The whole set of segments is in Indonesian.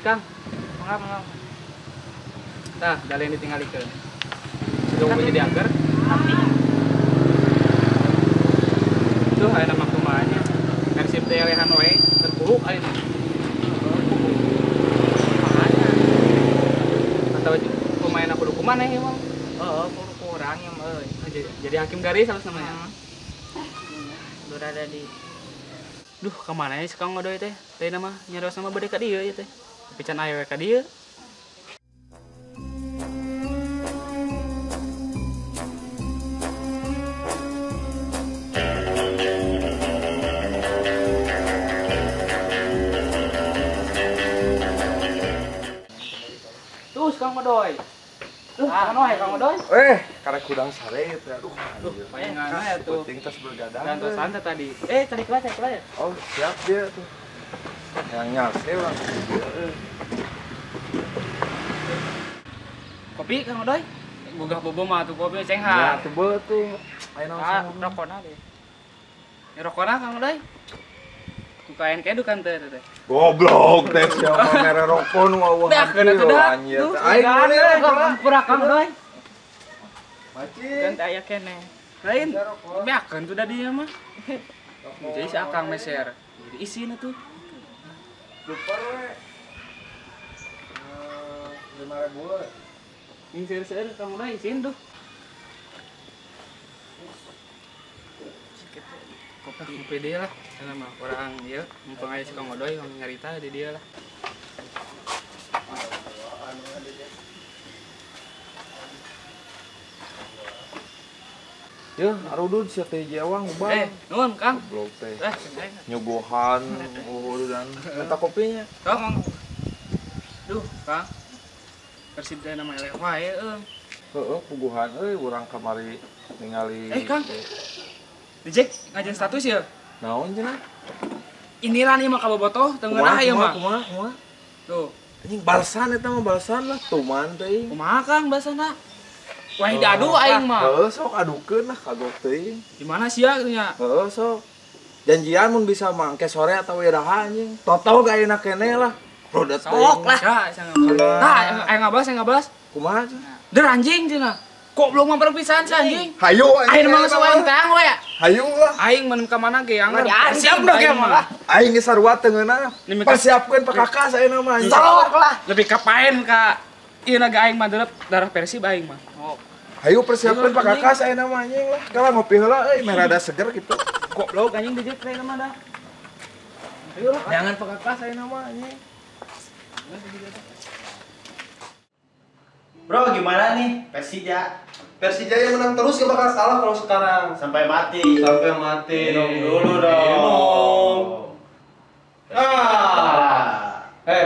Kang. Mangga. Tah, dale yang ditinggalikeun. Sudah mau jadi angker. Tapi Tuh aya nama kumanya. Persib teh elehan we terpuruk ayeuna. makanya. Atau pemain aku kudu kumaneh emang. Kurang ya mah. Jadi hakim garis harus namanya. Udah ada di Duh, kemana ya sekarang ngodoy teh? Teh nama nyaros nama bade ka dieu ya teh. Tapi can aya we ka dieu. Tuh sekarang ngodoy. Tuh, kang ngodoy. Karek kudang sare teh. Aduh, Palingan ya tuh. penting tas bergadang. Dan teh. santai tadi. Tadi kelas ya. Oh, siap dia tuh. Yang nyase lah. Kopi kang ngodoy. Gugah bobo mah tuh kopi Ya, cenghat. tuh tuh. Ayo Ah, langsung. rokona deh. Ini rokona kang ngodoy. Ku kaen kedu kan teh teh. Goblok teh siapa mere rokok nu wah. Dah kena tuh dah. Anjir. Tuh, Aing mana ya? pura kang ngodoy. Macin. Kan aya kene. Lain. Beakeun tuh da dia mah. Jadi si akang meser. Jadi isina tuh. Super we. 5.000 we. Ini seur-seur kang ngodoy isin tuh. Kopi dia lah, karena mah orang ya, mumpung aja si Kang Ngodoy, yang nyarita di dia lah. Ya, arudud sia teh jawang ubah. Nuhun Kang. Goblok teh. Santai. Nyogohan, dan minta kopinya. Kang. Duh, Kang. Persib teh nama eleh wae Heeh, puguhan euy urang kamari ningali. Kang. Dijek ngajen status ya. Naon cenah? Inilah nih mah kabobotoh, teu ngeunah ya mah. Kumaha? Tuh, Anjing balsan eta mah balsan lah, tuman teh. kumaha Kang basana? Wah, diadu aing mah. Heeh, sok adukeun lah kagok teh. Di mana sia nya? Heeh, sok. Janjian mun bisa mangke sore atau wiraha anjing. Toto gak enak kene lah. Rodat Sok lah. Ya, nah, aing ngabas. Kumaha cenah? Der anjing cenah. Kok belum memperpisahan si anjing? Hayu Aing mah sawaeng teang we ya. Hayu lah. Aing menem ka mana ge anggar. Siap dong ya mah. Aing geus sarua teungeuna. Ini minta- Persiapkeun pakakas ayeuna mah. Sok lah. Lebih ka paen ka ieu naga aing mah darah Persib aing mah. Oh. Hayu persiapkeun pakakas ayeuna mah anjing lah. Kala ngopi heula euy merada seger kitu. Goblok anjing dijek teh mah dah. Ayo lah. Jangan pakakas ayeuna mah anjing. Bro, gimana nih Persija? Persija yang menang terus gak bakal kalah kalau sekarang. Sampai mati. Sampai mati. Minum dulu dong. Minum.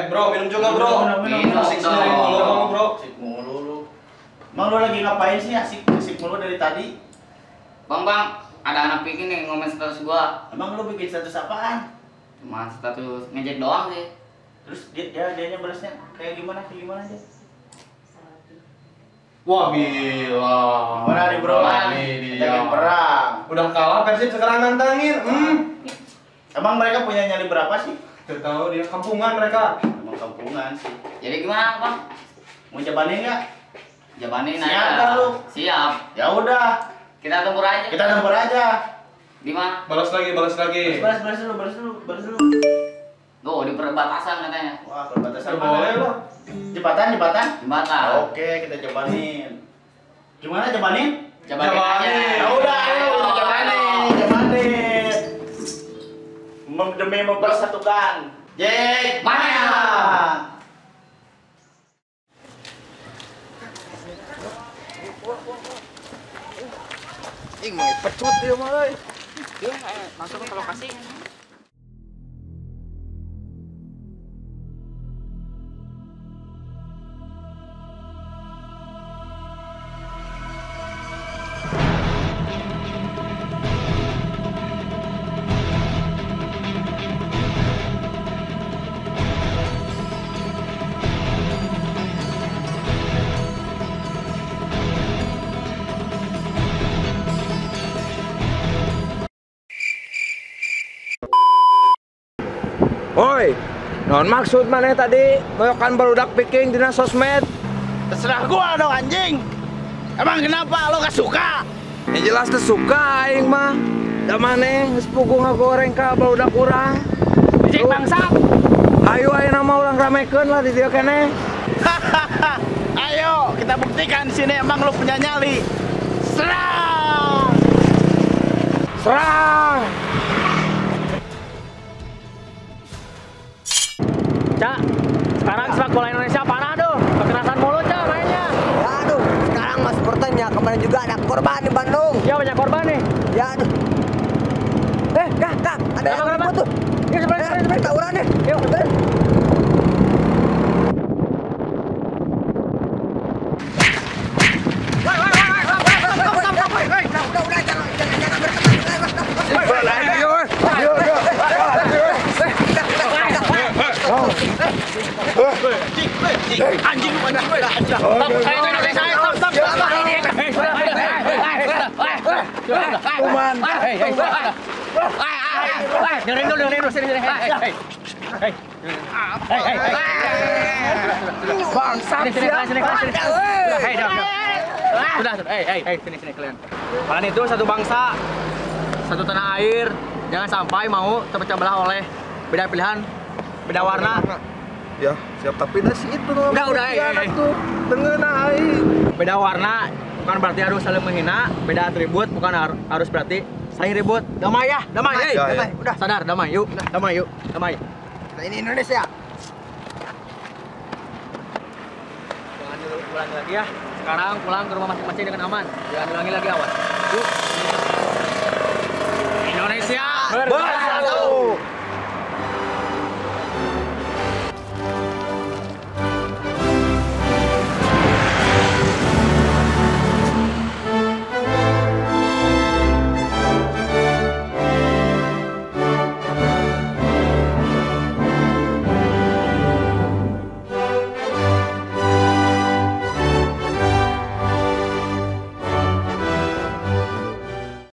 Bro, minum juga bro. Minum Asik sendiri mulu kamu bro. Asik mulu lu. Emang lu lagi ngapain sih asik mulu dari tadi? Bang, ada anak bikin nih ngomen status gua. Emang lu bikin status apaan? Cuma status ngejek doang sih. Terus dianya balasnya kayak gimana aja? Wah gila. Gimana nih bro? Ini dia. Jangan perang. Udah kalah Persib sekarang nantangin. Emang mereka punya nyali berapa sih? Gak tahu dia kampungan mereka. Emang kampungan sih. Jadi gimana, Bang? Mau jabanin nggak? Jabanin Siap aja. dah lu. Siap. Ya udah, Kita tempur aja. kita tempur aja. Di mana? Balas lagi. Balas dulu. Tuh, di perbatasan katanya. Wah, perbatasan Gak boleh mana? lah. Jembatan? Jembatan. Oke, kita jabanin. Gimana jabanin? Jabanin aja. Ya udah, ayo kita jabanin. Demi mempersatukan. Jek, Maya. Ing mau pecut dia mah euy. Yuk, masuk ke lokasi. Woi, Non maksud mana tadi? Boyokan barudak piking dina sosmed. Terserah gua dong anjing. Emang kenapa lo gak suka? Ya jelas teu suka aing mah. Da maneh geus pugu ngagoreng ka barudak urang. Cek bangsa. Ayo ayeuna mah urang ramekeun lah di dieu keneh. Ayo kita buktikan sini emang lo punya nyali. Serang! Serang! Cak, sekarang sepak bola Indonesia parah tuh. Kekerasan mulut Cak mainnya. Ya aduh, sekarang mas sepertinya kemarin juga ada korban di Bandung. Ya banyak korban nih. Ya aduh. Kak, ada yang ribut tuh. Yuk sebenarnya. Tawuran nih. Yuk. Anjing lu pada. Kuman. Dengerin dulu sini. Bangsat Sini. Udah. Sini kalian. Kalian itu satu bangsa, satu tanah air. Jangan sampai mau terpecah belah oleh beda pilihan, beda warna. Ya, siap tapi nasi itu loh. Udah, tuh. Dengeuna aing. Beda warna bukan berarti harus saling menghina, beda atribut bukan harus berarti saling ribut. Damai ya, damai. Hey, Ya, Damai, udah. sadar, damai yuk. Damai. Nah, ini Indonesia. Jangan diulangi lagi ya. Sekarang pulang ke rumah masing-masing dengan aman. Jangan diulangi lagi, awas. Yuk. Indonesia. Bersatu.